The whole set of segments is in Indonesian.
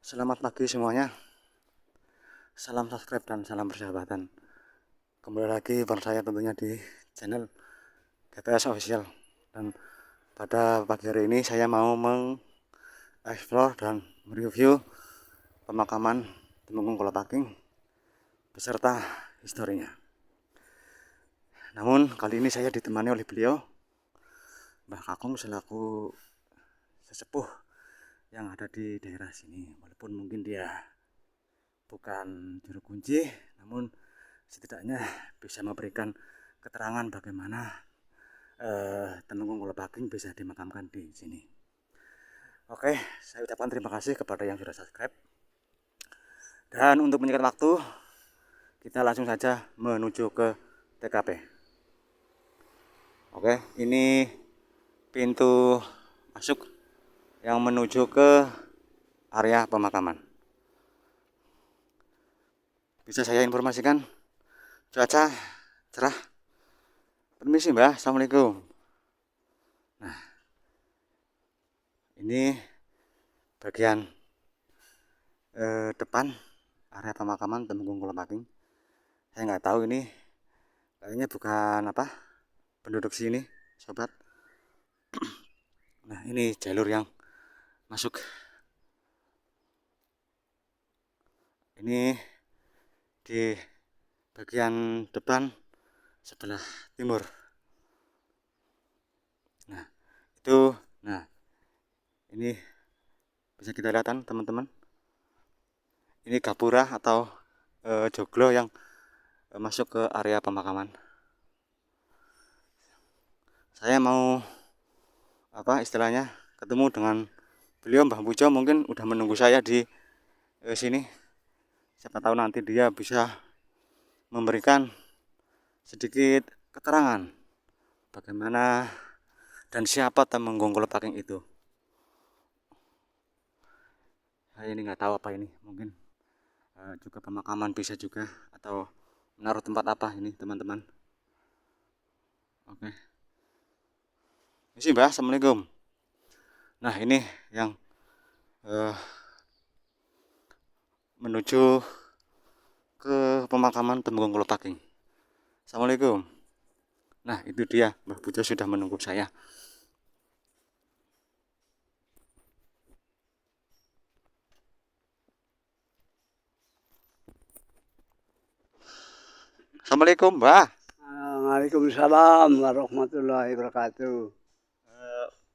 Selamat pagi semuanya. Salam subscribe dan salam persahabatan. Kembali lagi bersama saya tentunya di channel GPS Official. Dan pada pagi hari ini saya mau mengeksplor dan mereview pemakaman Temenggung Kolopaking beserta historinya. Namun kali ini saya ditemani oleh beliau, Mbah Kakung, selaku sesepuh yang ada di daerah sini. Walaupun mungkin dia bukan juru kunci, namun setidaknya bisa memberikan keterangan bagaimana Temenggung Kolopaking bisa dimakamkan di sini. Oke, saya ucapkan terima kasih kepada yang sudah subscribe. Dan untuk menyingkat waktu, kita langsung saja menuju ke TKP. Oke, ini pintu masuk yang menuju ke area pemakaman. Bisa saya informasikan, cuaca cerah. Permisi Mbah, Assalamualaikum. Nah, ini bagian depan area pemakaman Temenggung Kolopaking. Saya nggak tahu ini, kayaknya bukan penduduk sini, sobat. Nah, ini jalur yang masuk. Ini di bagian depan sebelah timur. Nah, ini bisa kita lihat kan teman-teman. Ini gapura atau joglo yang masuk ke area pemakaman. Saya mau istilahnya ketemu dengan beliau, Mbah Pujo, mungkin udah menunggu saya di sini. Siapa tahu nanti dia bisa memberikan sedikit keterangan bagaimana dan siapa Temenggung Kolopaking itu. Saya ini nggak tahu apa ini, mungkin juga pemakaman bisa juga, atau menaruh tempat apa ini teman-teman. Oke, ini Mbah, Assalamualaikum. Nah, ini yang menuju ke pemakaman Temenggung Kolopaking. Assalamualaikum. Nah, itu dia, Mbah Pujo sudah menunggu saya. Assalamualaikum, Mbah. Waalaikumsalam warahmatullahi wabarakatuh.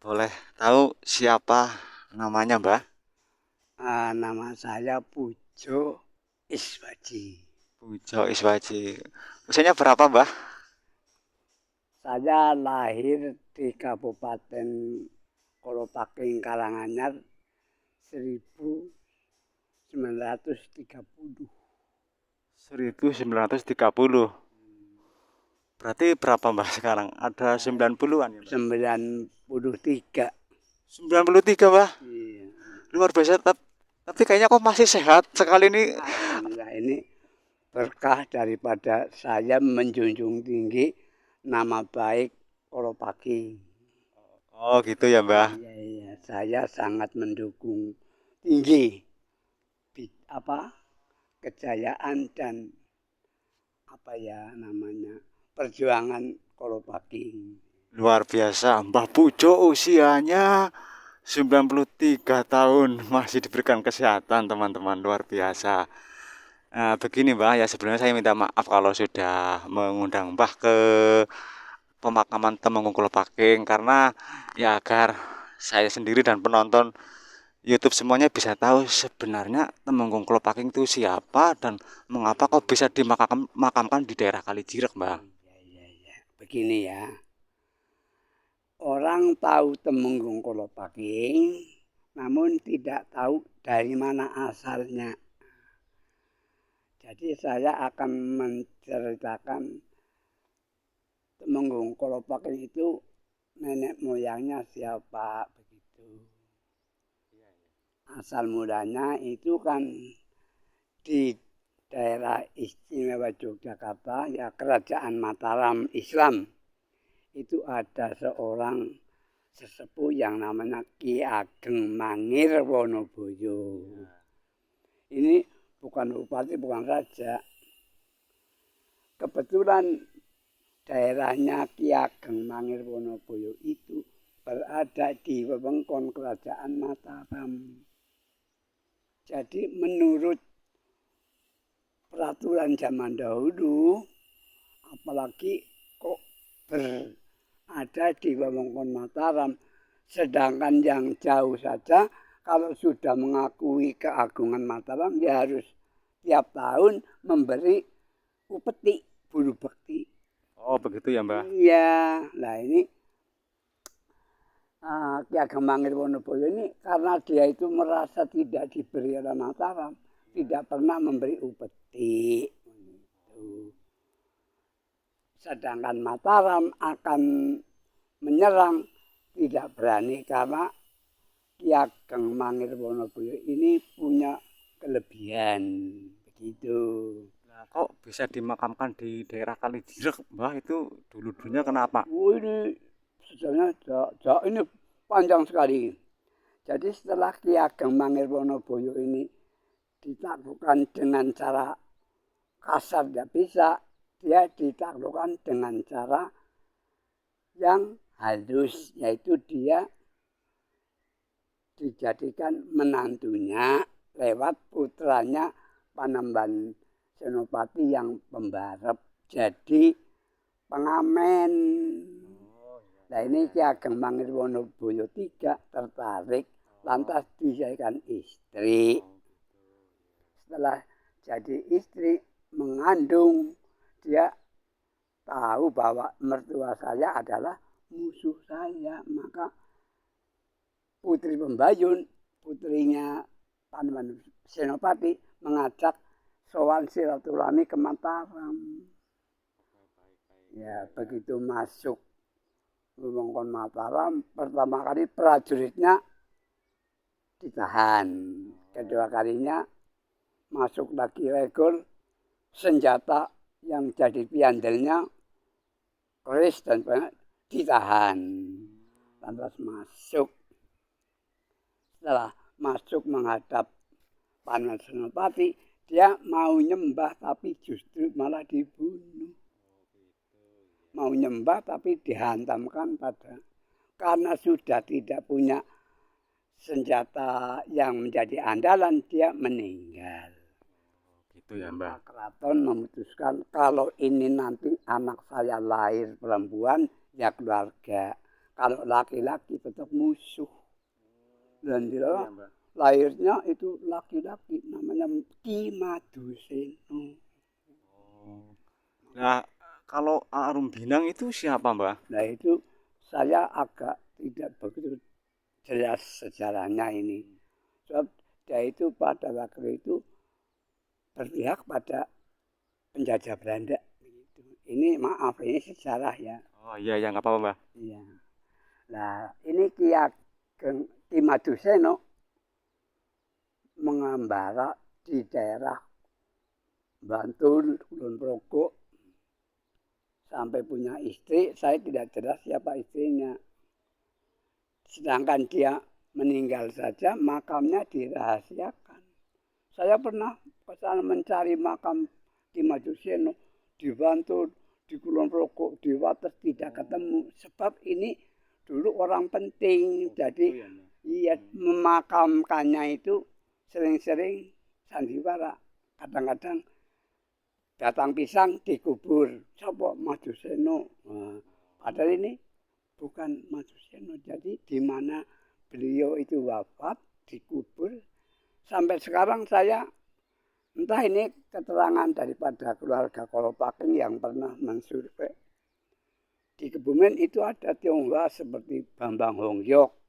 Boleh tahu siapa namanya, Mbah? Nama saya Pujo Iswaji. Pujo Iswaji. Usianya berapa, Mbah? Saya lahir di Kabupaten Kolopaking Karanganyar 1930. 1930. Berarti berapa, Mbah, sekarang? Ada 90-an ya, Mbah? 93. 93, Mbah. Iya. Luar biasa, tapi kayaknya kok masih sehat sekali ini. Alhamdulillah, ini berkah daripada saya menjunjung tinggi nama baik Kolopaking. Oh, gitu ya, Mbah. Iya, saya sangat mendukung tinggi kejayaan dan perjuangan Kolopaking. Luar biasa, Mbah Pujo usianya 93 tahun masih diberikan kesehatan, teman-teman. Luar biasa. Nah, begini, Mbah, ya sebelumnya saya minta maaf kalau sudah mengundang Mbah ke pemakaman Temenggung Kolopaking, karena ya agar saya sendiri dan penonton YouTube semuanya bisa tahu sebenarnya Temenggung Kolopaking itu siapa dan mengapa kok bisa dimakamkan di daerah Kalijirek, Mbah. Ya. Begini ya. Orang tahu Temenggung Kolopaking, namun tidak tahu dari mana asalnya. Jadi saya akan menceritakan Temenggung Kolopaking itu nenek moyangnya siapa begitu. Asal mulanya itu kan di daerah istimewa Yogyakarta, ya Kerajaan Mataram Islam. Itu ada seorang sesepuh yang namanya Ki Ageng Mangir Wonoboyo. Ini bukan bupati, bukan raja. Kebetulan daerahnya Ki Ageng Mangirwonoboyo itu berada di wewengkon Kerajaan Mataram. Jadi menurut peraturan zaman dahulu, apalagi kok berada di wewengkon Mataram, sedangkan yang jauh saja kalau sudah mengakui keagungan Mataram, dia harus tiap tahun memberi upeti, bulu bekti. Oh begitu ya Mbah. Iya, nah ini Ki Ageng Mangirwonoboyo ini karena dia itu merasa tidak diberi oleh Mataram, tidak pernah memberi upeti. Sedangkan Mataram akan menyerang tidak berani karena Ki Ageng Mangirwonoboyo ini punya kelebihan begitu. Nah, kok bisa dimakamkan di daerah Kalijirik, Mbah? Itu dulu-dulunya kenapa? Oh, ini sebenarnya ini panjang sekali. Jadi setelah Ki Ageng Mangirwonoboyo ini ditaklukkan dengan cara kasar tidak bisa, dia ditaklukkan dengan cara yang halus, yaitu dia dijadikan menantunya lewat putranya Panembahan Senopati yang pembarep jadi pengamen. Nah ini Ki Ageng Mangirwonoboyo III tertarik lantas dijadikan istri. Setelah jadi istri mengandung, dia tahu bahwa mertua saya adalah musuh saya, maka Putri Pembayun, putrinya Panembahan Senopati, mengajak sowan silaturahmi ke Mataram. Ya, begitu masuk wewengkon Mataram, pertama kali prajuritnya ditahan. Kedua kalinya masuk lagi regul, senjata yang jadi piandelnya keris dan ditahan. Lantas masuk. Setelah masuk menghadap Panembahan Senopati, dia mau nyembah tapi justru malah dibunuh. Mau nyembah tapi dihantamkan karena sudah tidak punya senjata yang menjadi andalan, dia meninggal. Gitu ya Mbah. Keraton memutuskan kalau ini nanti anak saya lahir perempuan ya keluarga, kalau laki-laki tetap musuh. Dan dia lahirnya itu laki-laki, namanya Ki Maduseno. Nah, kalau Arum Binang itu siapa Mbah? Nah itu saya agak tidak begitu jelas sejarahnya ini. Sebab dia itu pada waktu itu berpihak pada penjajah Belanda. Ini maaf, ini sejarah ya. Oh iya, ya nggak apa-apa Mbah. Iya. Nah ini Ki Maduseno mengembara di daerah Bantul, Kulon Progo, sampai punya istri. Saya tidak jelas siapa istrinya. Sedangkan dia meninggal saja, makamnya dirahasiakan. Saya pernah ke sana mencari makam Ki Maduseno di Bantul, di Kulon Progo, di Wates, tidak ketemu. Sebab ini dulu orang penting, jadi iya memakamkannya itu sering-sering sandiwara. Kadang-kadang datang pisang dikubur. Sopo Maduseno. Nah, padahal ini bukan Maduseno. Jadi di mana beliau itu wafat dikubur. Sampai sekarang saya entah ini keterangan daripada keluarga Kolopaking yang pernah mensurvei. Di Kebumen itu ada Tionghoa seperti Bambang Hongyok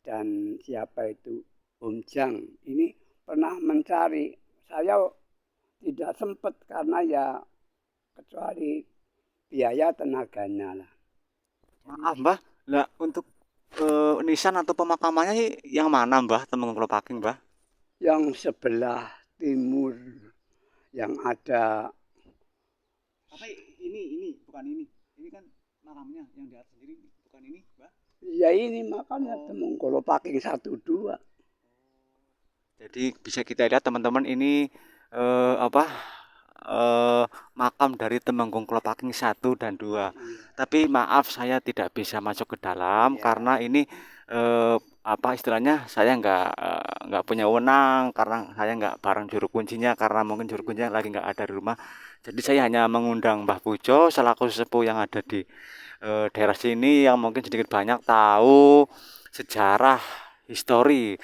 dan siapa itu Om Jang. Ini pernah mencari. Saya tidak sempat karena ya kecuali biaya tenaganya lah. Maaf Mbah, lah untuk nisan atau pemakamannya yang mana Mbah, Temenggung Kolopaking Mbah? Yang sebelah timur yang ada. Tapi ini bukan ini. Ini kan makamnya yang di atas sendiri, bukan ini Mbah? Ya ini makanya Temenggung Kolopaking 1 2. Jadi bisa kita lihat teman-teman ini apa makam dari Temenggung Klopaking 1 dan 2. Iya. Tapi maaf saya tidak bisa masuk ke dalam Iya. karena ini apa istilahnya saya nggak punya wewenang karena saya nggak bareng juru kuncinya karena mungkin juru kuncinya lagi nggak ada di rumah. Jadi saya hanya mengundang Mbah Pujo selaku sesepuh yang ada di daerah sini yang mungkin sedikit banyak tahu sejarah histori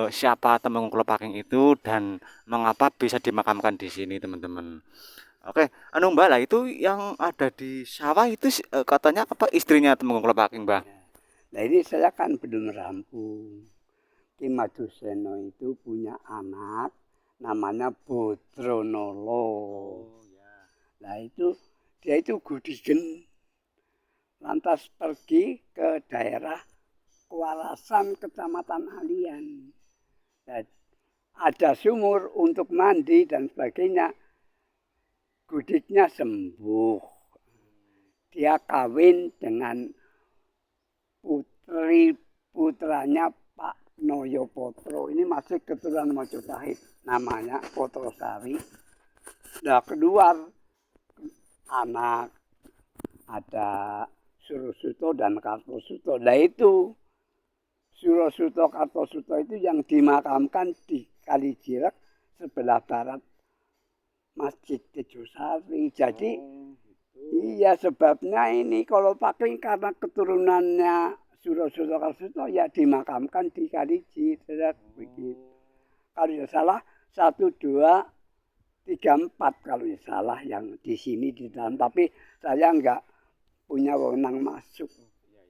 siapa Temenggung Klopaking itu dan mengapa bisa dimakamkan di sini teman-teman. Oke, anu Mbak lah itu yang ada di sawah itu katanya apa istrinya Temenggung Klopaking Mbak? Nah ini saya kan belum rampung. Ki Maduseno itu punya anak namanya Bodronolo. Nah itu dia itu gudigen lantas pergi ke daerah Kualasan Kecamatan Alian. Nah, ada sumur untuk mandi dan sebagainya. Gudiknya sembuh. Dia kawin dengan putranya Pak Noyo Potro. Ini masih keturunan Mojopahit. Namanya Potrosari. Nah, keluar anak ada Surosuto dan Kartosuto. Nah itu Surosuto Kartosuto itu yang dimakamkan di Kalijirek sebelah barat Masjid Tejosari. Jadi iya sebabnya ini kalau pakai karena keturunannya Surosuto Kartosuto ya dimakamkan di Kalijirek begitu. Kalau tidak salah 1, 2, 3, 4 kalau tidak salah yang di sini di dalam. Tapi saya nggak punya wewenang masuk.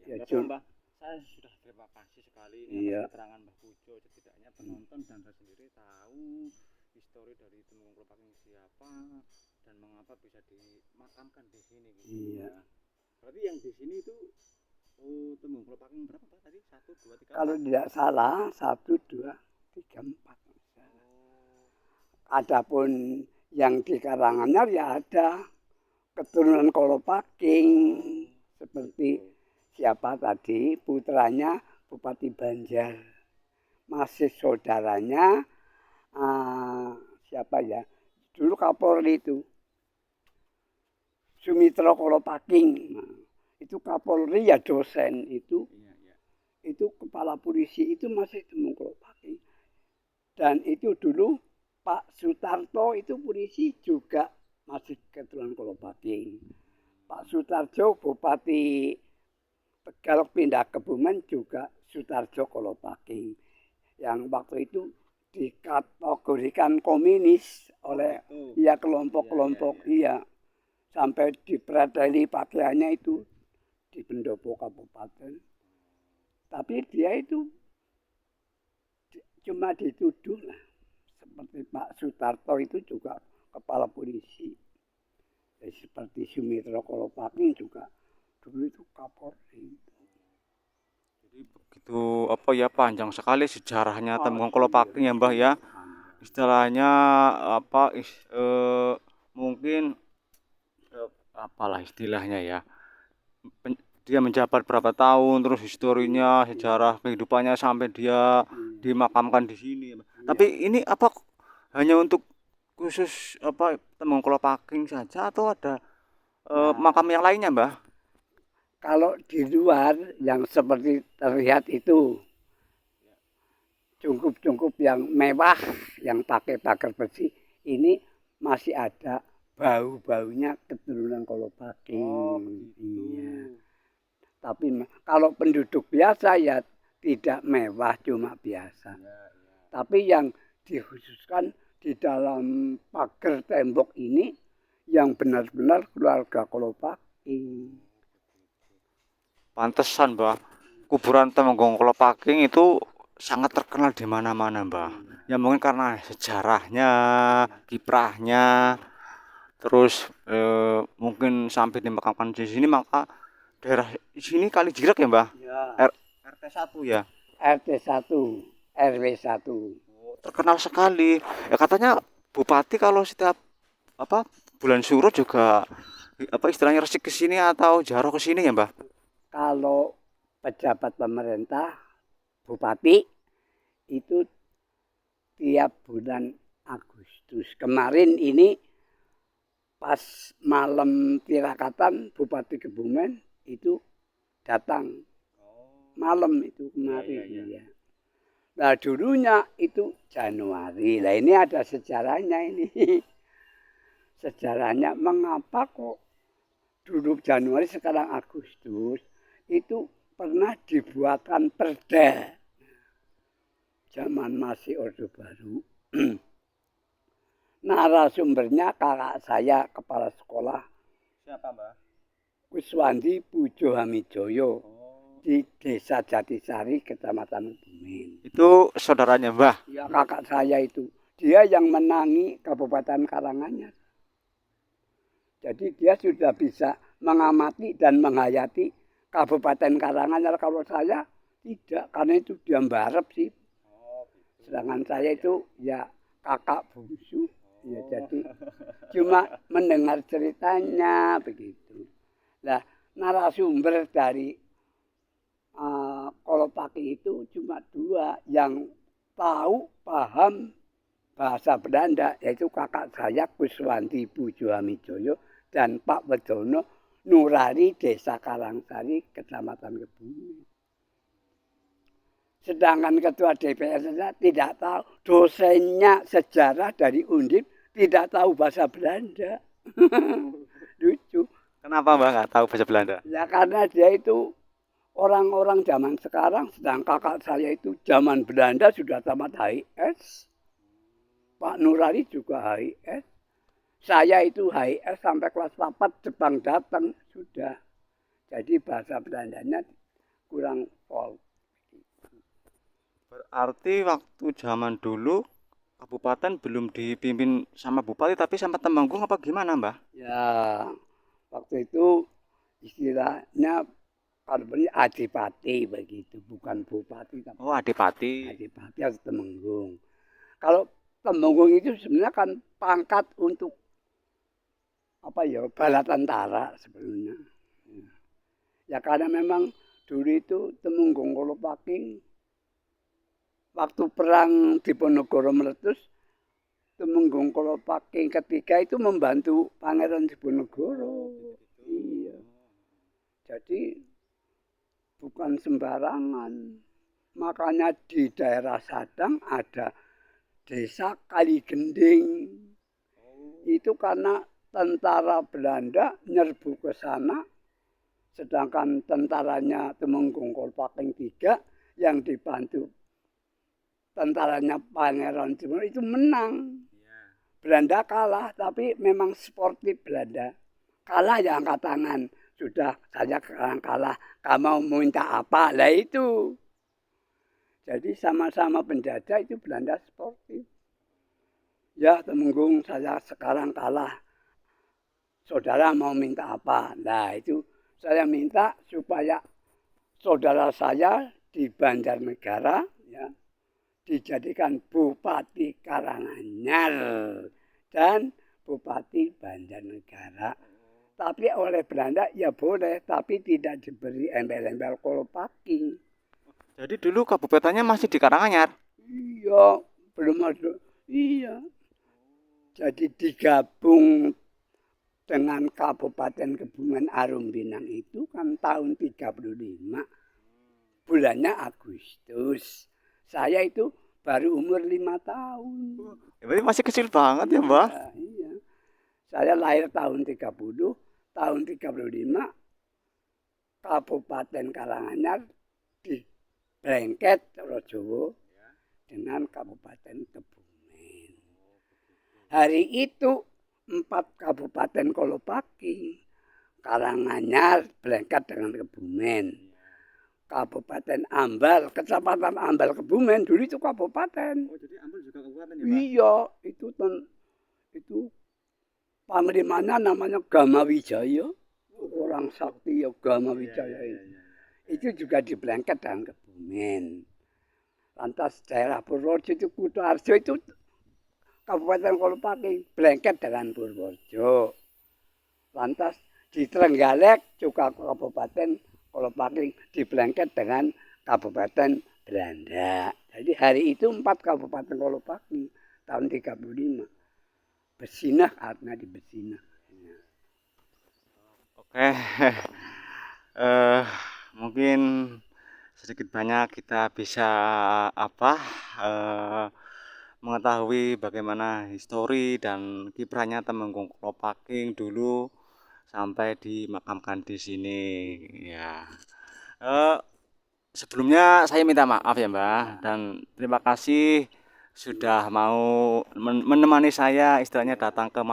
Ya, Mbak, saya sudah terima kasih sekali ini atas keterangan Mbah Pujo. Setidaknya penonton dan saya sendiri tahu histori dari Temenggung Klopaking siapa dan mengapa bisa dimakamkan di sini. Gitu. Iya. Berarti yang di sini itu Temenggung Klopaking berapa Pak tadi? 1, 2, 3. Kalau tidak salah 1, 2, 3, 4. Adapun yang di Karanganyar ya ada keturunan Klopaking seperti siapa tadi putranya Bupati Banjar, masih saudaranya siapa ya dulu Kapolri itu Sumitro Klopaking. Nah, itu Kapolri ya dosen itu kepala polisi itu masih Temenggung Klopaking. Dan itu dulu Pak Sutarto itu polisi juga masih keturunan Klopaking. Pak Sutarjo Bupati Tegal pindah ke Kebumen juga Sutarjo Klopaking. Yang waktu itu dikategorikan komunis oleh ya kelompok-kelompok iya. Sampai dipredeli pakaiannya itu di pendopo kabupaten. Tapi dia itu cuma dituduh lah. Seperti Pak Sutarto itu juga kepala polisi. Seperti Sumitro Klopaking juga dulu itu Kapolri. Jadi begitu apa ya panjang sekali sejarahnya Temenggung Klopaking ya Mbah ya. Istilahnya apa mungkin apalah istilahnya ya. Dia menjabat berapa tahun terus historinya sejarah kehidupannya sampai dia dimakamkan di sini. Tapi ini apa hanya untuk khusus apa Temenggung Klopaking saja atau ada makam yang lainnya Mbah? Kalau di luar yang seperti terlihat itu cungkup-cungkup yang mewah yang pakai pagar besi ini masih ada bau-baunya keturunan Klopaking. Oh, iya. Tapi kalau penduduk biasa ya tidak mewah cuma biasa. Tapi yang dikhususkan di dalam pagar tembok ini yang benar-benar keluarga Klopaking. Pantesan Mbah, kuburan Temenggung Klopaking itu sangat terkenal di mana-mana Mbah. Ya mungkin karena sejarahnya, kiprahnya, terus mungkin sampai dimakamkan di sini maka daerah sini Kalijirek ya Mbah? Ya. RT 1 ya? RT 1, RW 1. Terkenal sekali. Ya katanya bupati kalau setiap apa bulan Suro juga apa istilahnya resik ke sini atau jaro ke sini ya Mbah? Kalau pejabat pemerintah, bupati itu setiap bulan Agustus. Kemarin ini pas malam tirakatan Bupati Kebumen itu datang. Malam itu kemarin. Ya. Nah dulunya itu Januari. Nah ini ada sejarahnya ini. Sejarahnya mengapa kok dulu Januari sekarang Agustus itu pernah dibuatkan perda. Zaman masih Orde Baru. Narasumbernya kakak saya kepala sekolah. Siapa, Mbah? Kuswandi Pujo Hamijoyo di Desa Jatisari, Kecamatan Kebumen. Itu saudaranya Mbah? Ya kakak saya itu. Dia yang menangi Kabupaten Karanganyar. Jadi dia sudah bisa mengamati dan menghayati Kabupaten Karanganyar. Kalau saya tidak, karena itu dia mbarep sih. Sedangkan saya itu ya kakak bungsu. Ya jadi cuma mendengar ceritanya begitu. Nah narasumber dari Kolopaki itu cuma 2 yang tahu paham bahasa Belanda, yaitu kakak saya Kuswanti Pujo Hamijoyo dan Pak Wedono Nurari Desa Karangsari Kecamatan Kebumen. Sedangkan ketua DPR saja tidak tahu, dosennya sejarah dari Undip tidak tahu bahasa Belanda. Lucu. Kenapa Mbah nggak tahu bahasa Belanda? Ya karena dia itu orang-orang zaman sekarang, sedang kakak saya itu zaman Belanda sudah tamat HIS. Pak Nurari juga HIS. Saya itu HIS sampai kelas 4 Jepang datang sudah. Jadi bahasa Belandanya kurang pol. Berarti waktu zaman dulu kabupaten belum dipimpin sama bupati tapi sama Temenggung apa gimana, Mbah? Ya, waktu itu istilahnya kalau beri adipati begitu, bukan bupati. Oh, adipati. Adipati atau Temenggung. Kalau Temenggung itu sebenarnya kan pangkat untuk apa ya, bala tentara sebelumnya. Ya karena memang dulu itu Temenggung Kolopaki waktu perang Diponegoro meletus, Temenggung Kolopaki ketiga itu membantu Pangeran Diponegoro. Iya. Jadi bukan sembarangan. Makanya di daerah Sadang ada desa Kaligending. Itu karena tentara Belanda nyerbu ke sana, sedangkan tentaranya Temenggung Kolopaki 3 yang dibantu tentaranya Pangeran Timur itu menang. Belanda kalah, tapi memang sportif Belanda. Kalah ya angkat tangan. Sudah, saya sekarang kalah. Kamu mau minta apa? Lah itu. Jadi sama-sama penjajah itu Belanda sportif. Ya Temenggung saya sekarang kalah. Saudara mau minta apa? Nah itu saya minta supaya saudara saya di Banjarnegara ya, dijadikan Bupati Karanganyar dan Bupati Banjarnegara. Tapi oleh Belanda ya boleh, tapi tidak diberi embel-embel Kolopaki. Jadi dulu kabupatennya masih di Karanganyar? Iya, belum ada. Iya. Jadi digabung dengan Kabupaten Kebumen Arum Binang itu kan tahun 35. Bulannya Agustus. Saya itu baru umur 5 tahun. Berarti masih kecil banget ya, Mbah? Ya, iya. Saya lahir tahun 30, tahun 35 Kabupaten Karanganyar di Blengket Rojowo dengan Kabupaten Kebumen. Hari itu 4 Kabupaten Kolopaki, Karanganyar, Blengket dengan Kebumen. Kabupaten Ambal, Kecamatan Ambal Kebumen dulu itu kabupaten. Oh, jadi Ambal juga kabupaten ya, Mbah? Iya, itu panglimanya namanya Gamawijaya. Orang sakti ya Gamawijaya itu. Itu juga di Blengket dan Kebumen. Lantas daerah Purworejo itu Kutoarjo itu Kabupaten Kolopaki, Blengket dengan Purworejo. Lantas di Trenggalek juga Kabupaten Kolopaki di Blengket dengan Kabupaten Belanda. Jadi hari itu 4 Kabupaten Kolopaking tahun 35 bersinah karena di bersinah. Oke, eh mungkin sedikit banyak kita bisa apa mengetahui bagaimana histori dan kiprahnya Temenggung Klopaking dulu sampai dimakamkan di sini ya. Eh, Sebelumnya saya minta maaf ya Mbah dan terima kasih sudah mau menemani saya istilahnya datang ke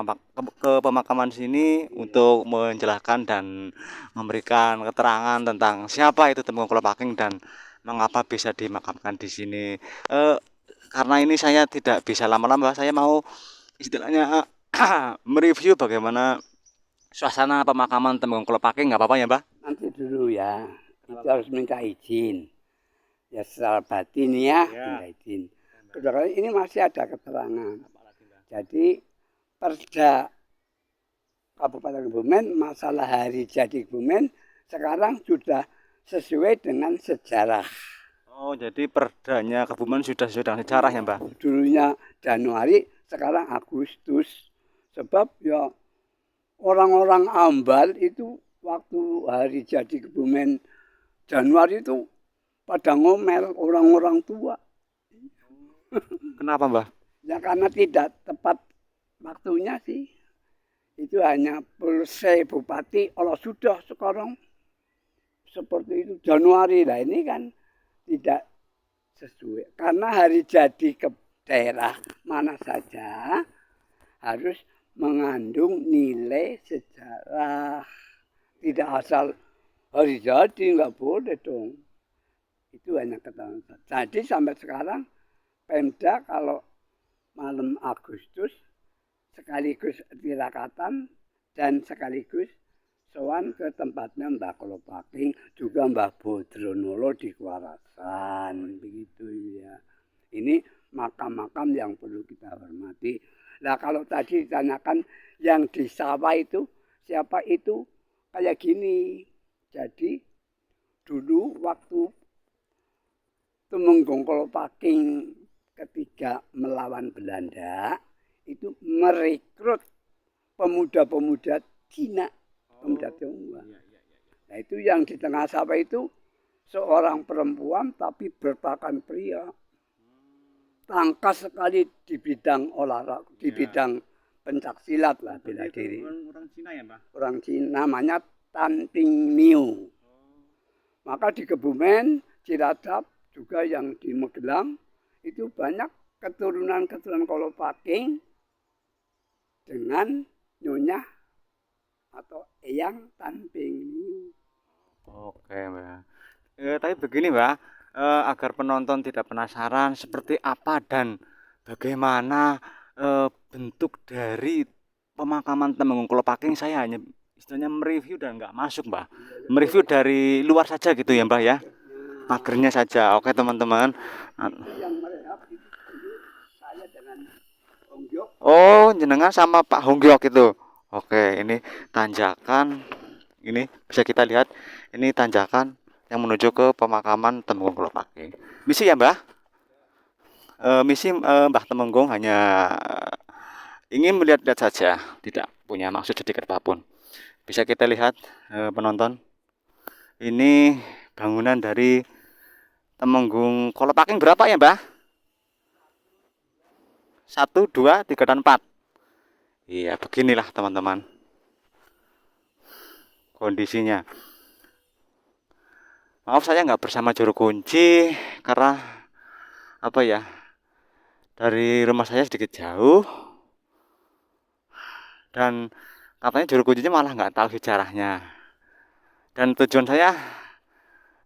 pemakaman sini untuk menjelaskan dan memberikan keterangan tentang siapa itu Temenggung Klopaking dan mengapa bisa dimakamkan di sini. Eh, karena ini saya tidak bisa lama-lama, saya mau istilahnya mereview bagaimana suasana pemakaman Temenggung Klopaking, nggak apa-apa ya Mbah? Nanti dulu ya, itu harus minta izin. Ya secara batin ya, minta izin. Kedua ini masih ada keterangan. Jadi Perda Kabupaten Kebumen masalah hari jadi Kebumen sekarang sudah sesuai dengan sejarah. Oh, jadi perdanya Kebumen sudah sesuai dengan sejarah ya, Mbak? Dulunya Januari, sekarang Agustus. Sebab ya orang-orang Ambal itu waktu hari jadi Kebumen Januari itu pada ngomel orang-orang tua. Kenapa, Mbak? Ya karena tidak tepat waktunya sih. Itu hanya selesai bupati, kalau sudah sekarang seperti itu Januari lah ini kan tidak sesuai. Karena hari jadi ke daerah mana saja harus mengandung nilai sejarah. Tidak asal hari jadi, nggak boleh dong. Itu hanya ketahuan. Jadi sampai sekarang Pemda kalau malam Agustus sekaligus tirakatan dan sekaligus sowan ke tempatnya Mbah Klopaking, juga Mbah Bodronolo di Kuarasan, begitu ya. Ini makam-makam yang perlu kita hormati. Nah kalau tadi ditanyakan yang di sawah itu siapa itu, kayak gini. Jadi dulu waktu Temenggung Klopaking ketika melawan Belanda itu merekrut pemuda-pemuda Cina, pemuda Tionghoa. Nah itu yang di tengah sawah itu seorang perempuan tapi berpakaian pria. Tangkas sekali di bidang olahraga, di bidang pencak silat lah bela diri. Orang Cina ya, Mbak? Orang Cina namanya Tan Ping Miu. Maka di Kebumen, Cilacap juga yang di Magelang itu banyak keturunan-keturunan Klopaking dengan nyonya atau eyang Tan Ping Miu. Oke, Mbak. Tapi begini, Mbak, agar penonton tidak penasaran seperti apa dan bagaimana bentuk dari pemakaman Temenggung Klopaking, saya hanya istilahnya mereview dan nggak masuk, Mbak. Mereview dari luar saja gitu ya, Mbak ya. Pagernya saja. Oke, teman-teman. Yang merehab itu saya dengan Honggyok. Oh, jenengan sama Pak Honggyok itu. Oke, ini tanjakan. Ini bisa kita lihat. Ini tanjakan yang menuju ke pemakaman Temenggung Klopaking. Misi ya, Mbah? Misi Mbah Temenggung hanya ingin melihat-lihat saja, tidak punya maksud sedikit apapun. Bisa kita lihat penonton. Ini bangunan dari Temenggung Klopaking berapa ya, Mbah? 1, 2, 3, dan 4. Iya, beginilah teman-teman kondisinya. Maaf saya nggak bersama juru kunci karena apa ya, dari rumah saya sedikit jauh dan katanya juru kuncinya malah nggak tahu sejarahnya. Dan tujuan saya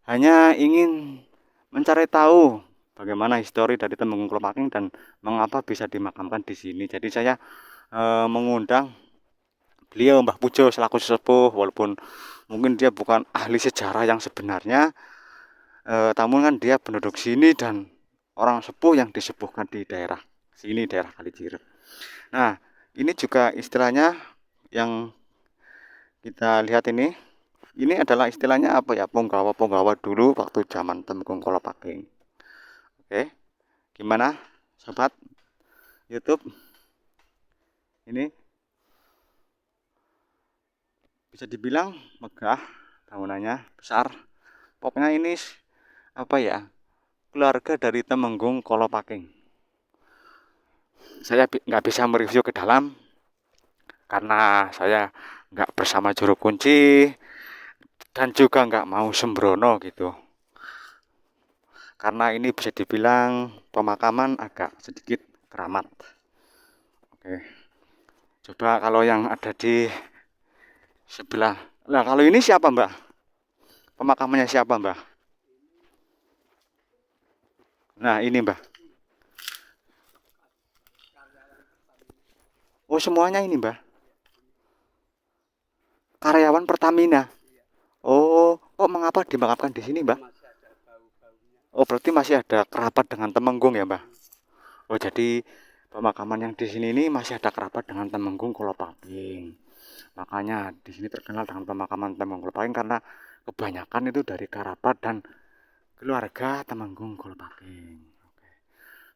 hanya ingin mencari tahu bagaimana histori dari Temenggung Klopaking dan mengapa bisa dimakamkan di sini. Jadi saya mengundang beliau Mbah Pujo selaku sesepuh, walaupun mungkin dia bukan ahli sejarah yang sebenarnya, namun kan dia penduduk sini dan orang sepuh yang disepuhkan di daerah sini, daerah Kalijirep. Nah, ini juga istilahnya yang kita lihat ini adalah istilahnya apa ya, punggawa-punggawa dulu waktu zaman Temenggung Klopaking. Oke, gimana sobat YouTube? Ini bisa dibilang megah, bangunannya besar. Pokoknya ini apa ya? Keluarga dari Temenggung Kolopaking. Saya nggak bisa mereview ke dalam karena saya nggak bersama juru kunci dan juga nggak mau sembrono gitu. Karena ini bisa dibilang pemakaman agak sedikit keramat. Oke, coba kalau yang ada di sebelah. Nah, kalau ini siapa, Mbak? Pemakamannya siapa, Mbak? Nah, ini, Mbak. Oh, semuanya ini, Mbak. Karyawan Pertamina. Oh, kok mengapa dimakamkan di sini, Mbak? Oh, berarti masih ada kerabat dengan Temenggung ya, Mbak? Oh, jadi pemakaman yang di sini ini masih ada kerabat dengan Temenggung Kolopaking. Makanya di sini terkenal dengan pemakaman Temenggung Kolopaking karena kebanyakan itu dari kerabat dan keluarga Temenggung Kolopaking. Oke.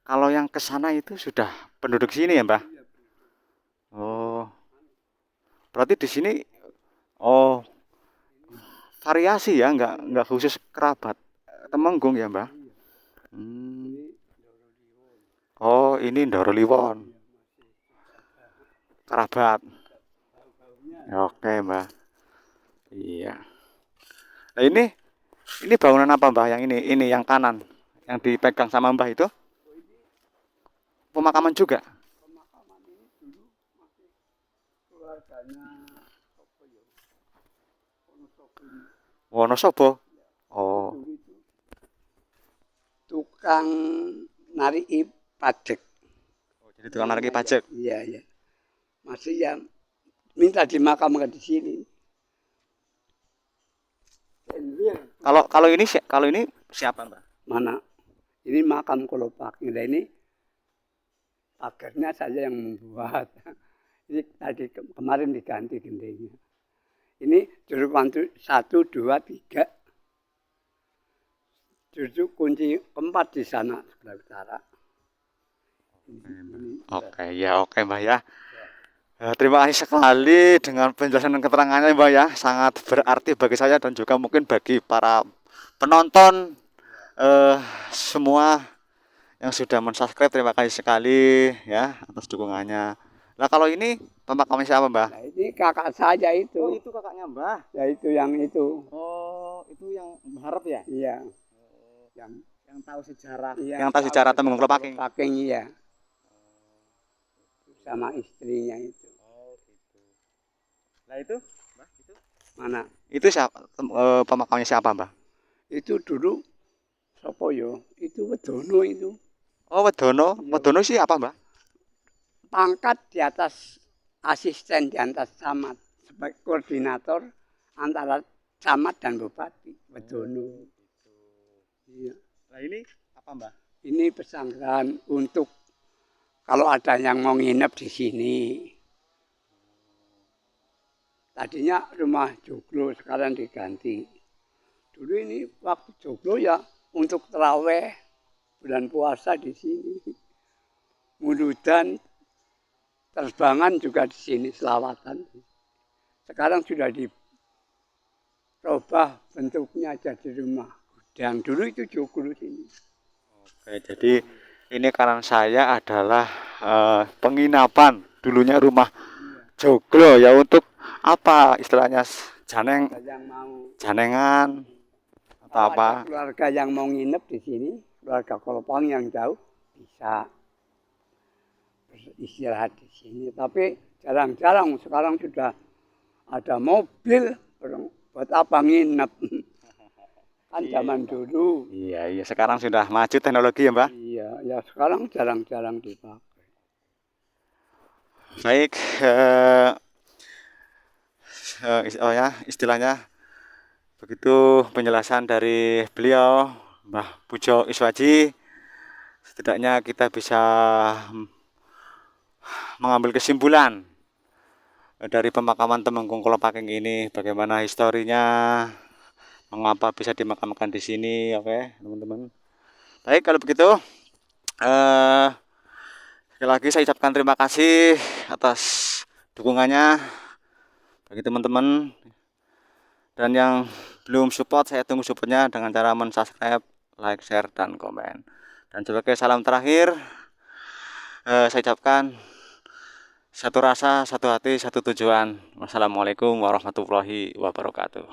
Kalau yang ke sana itu sudah penduduk sini ya, Mbak? Oh, berarti di sini oh variasi ya, nggak khusus kerabat Temenggung ya, Mbak? Hmm. Oh, ini Ndoro Liwon, kerabat. Oke, Mbak. Iya. Nah, ini bangunan apa, Mbak? Yang ini yang kanan, yang dipegang sama Mbah itu pemakaman juga. Pemakaman ini dulu masih keluarganya apa ya? Wonosobo ini. Wonosobo. Tapi Oh, dulu itu tukang nariki pajak. jadi tukang narik pajak. Iya, iya. Masih ya minta dimakamkan di sini. Kalau ini siapa, Mbak? Mana? Ini makam Kolopaking. Nah, ini pagarnya saya yang membuat. Ini tadi kemarin diganti gendengnya. Ini juru pantu 1, 2, 3. Juru kunci keempat di sana sebelah utara. Oke, ya oke, Mbak ya. Terima kasih sekali dengan penjelasan dan keterangannya, Mbak ya. Sangat berarti bagi saya dan juga mungkin bagi para penonton semua yang sudah mensubscribe. Terima kasih sekali ya atas dukungannya. Nah, kalau ini pemakaman siapa, Mbak? Nah, ini kakak saya itu. Oh, itu kakaknya, Mbak. Ya itu yang itu. Oh, itu yang Harap ya? Iya. Yang tahu sejarah. Iya, Yang tahu sejarah Temenggung Kolopaking. Kolopaking iya. Sama istrinya itu. Oh, gitu. Nah, itu, Mbak, itu. Mana? Itu siapa? Pemakamnya siapa, Mbak? Itu dulu sopo yo? Itu Wedono itu. Oh, Wedono. Wedono siapa, Mbak? Pangkat di atas asisten di atas camat sebagai koordinator antara camat dan bupati Wedono. Iya. Nah, ini apa, Mbak? Ini pesanggrahan untuk kalau ada yang mau nginep di sini. Tadinya rumah joglo, sekarang diganti. Dulu ini waktu joglo ya untuk terawih bulan puasa di sini. Muludan, terbangan juga di sini, selawatan. Sekarang sudah dirubah bentuknya jadi rumah gudang. Dulu itu joglo sini. Oke, jadi ini kanan saya adalah penginapan dulunya rumah joglo ya untuk apa istilahnya janengan atau apa? Keluarga yang mau nginep di sini, keluarga Kolopaking yang jauh bisa istirahat di sini. Tapi jarang-jarang sekarang sudah ada mobil buat apa nginep. Kan zaman dulu. Iya, iya sekarang sudah maju teknologi ya, Mbak. Iya, ya sekarang jarang-jarang dipakai. Baik, oh ya istilahnya begitu penjelasan dari beliau Mbah Pujo Iswaji. Setidaknya kita bisa mengambil kesimpulan dari pemakaman Temenggung Kolopaking ini, bagaimana historinya, mengapa bisa dimakamkan di sini, oke teman-teman. Baik, kalau begitu eh sekali lagi saya ucapkan terima kasih atas dukungannya bagi teman-teman, dan yang belum support, saya tunggu supportnya dengan cara mensubscribe, like, share, dan komen. Dan sebagai salam terakhir, saya ucapkan satu rasa, satu hati, satu tujuan. Wassalamualaikum warahmatullahi wabarakatuh.